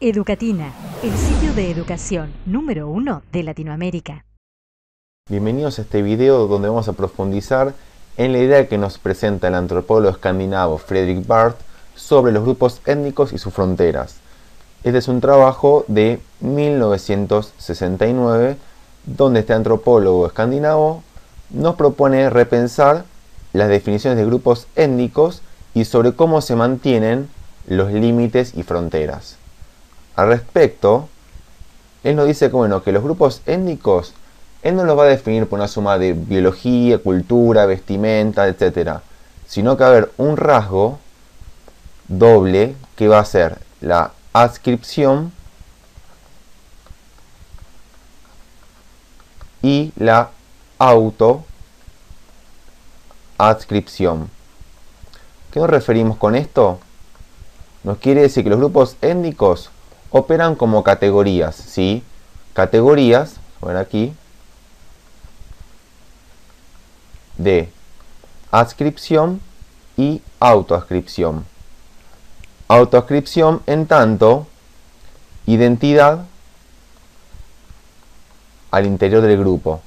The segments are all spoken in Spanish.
Educatina, el sitio de educación número 1 de Latinoamérica. Bienvenidos a este video donde vamos a profundizar en la idea que nos presenta el antropólogo escandinavo Fredrik Barth sobre los grupos étnicos y sus fronteras. Este es un trabajo de 1969 donde este antropólogo escandinavo nos propone repensar las definiciones de grupos étnicos y sobre cómo se mantienen los límites y fronteras. Al respecto, él nos dice que los grupos étnicos, él no los va a definir por una suma de biología, cultura, vestimenta, etc. Sino que va a haber un rasgo doble que va a ser la adscripción y la autoadscripción. ¿Qué nos referimos con esto? Nos quiere decir que los grupos étnicos operan como categorías, ¿sí? Categorías, por aquí, de adscripción y autoadscripción. Autoadscripción en tanto identidad al interior del grupo,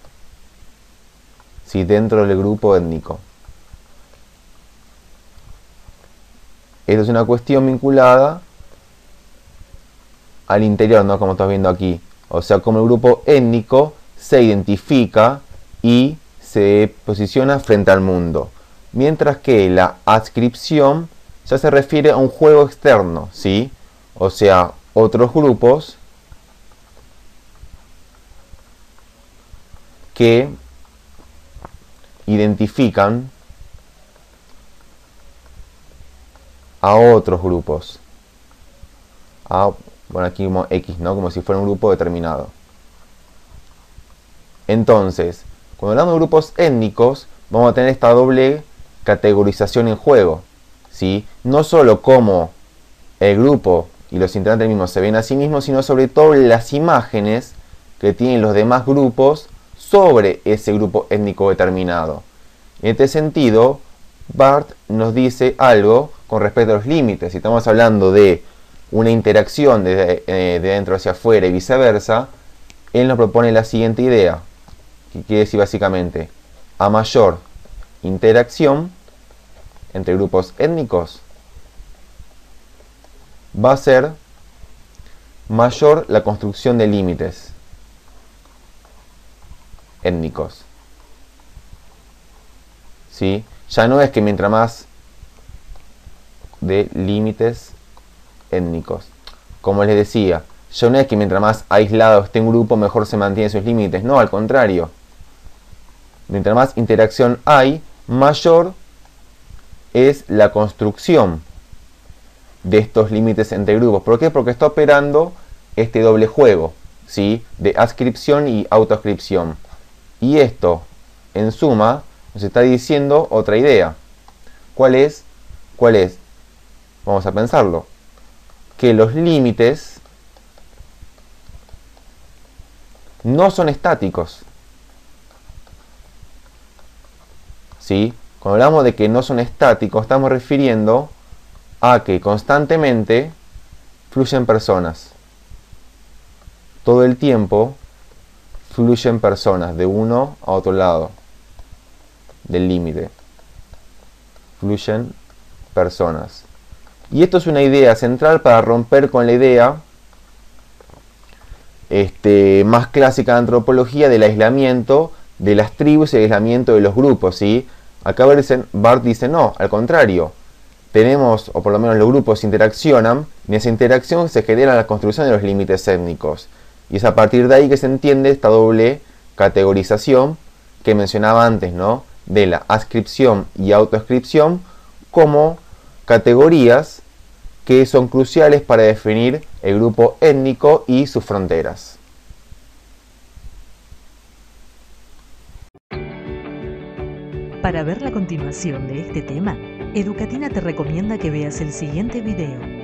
¿sí? Dentro del grupo étnico. Esto es una cuestión vinculada al interior, ¿no? Como estás viendo aquí. O sea, como el grupo étnico se identifica y se posiciona frente al mundo. Mientras que la adscripción ya se refiere a un juego externo, ¿sí? O sea, otros grupos que identifican a otros grupos. Bueno, aquí como X, ¿no? Como si fuera un grupo determinado. Entonces, cuando hablamos de grupos étnicos, vamos a tener esta doble categorización en juego, ¿sí? No solo cómo el grupo y los integrantes mismos se ven a sí mismos, sino sobre todo las imágenes que tienen los demás grupos sobre ese grupo étnico determinado. En este sentido, Barth nos dice algo con respecto a los límites. Si estamos hablando de una interacción de dentro hacia afuera y viceversa, él nos propone la siguiente idea, que quiere decir básicamente, a mayor interacción entre grupos étnicos, va a ser mayor la construcción de límites étnicos, ¿sí? Ya no es que mientras más de límites étnicos, como les decía, ya no es que mientras más aislado esté un grupo mejor se mantienen sus límites, no, al contrario, mientras más interacción hay, mayor es la construcción de estos límites entre grupos. ¿Por qué? Porque está operando este doble juego, ¿sí? De adscripción y autoadscripción. Y esto, en suma, nos está diciendo otra idea. ¿Cuál es? ¿Cuál es? Vamos a pensarlo. Que los límites no son estáticos, ¿sí? Cuando hablamos de que no son estáticos, estamos refiriendo a que constantemente fluyen personas. Todo el tiempo fluyen personas de uno a otro lado del límite. Fluyen personas. Y esto es una idea central para romper con la idea más clásica de antropología del aislamiento de las tribus y el aislamiento de los grupos, ¿sí? Acá Barth dice, no, al contrario. Tenemos, o por lo menos los grupos interaccionan, y en esa interacción se genera la construcción de los límites étnicos. Y es a partir de ahí que se entiende esta doble categorización que mencionaba antes, ¿no? De la adscripción y autoadscripción como categorías que son cruciales para definir el grupo étnico y sus fronteras. Para ver la continuación de este tema, Educatina te recomienda que veas el siguiente video.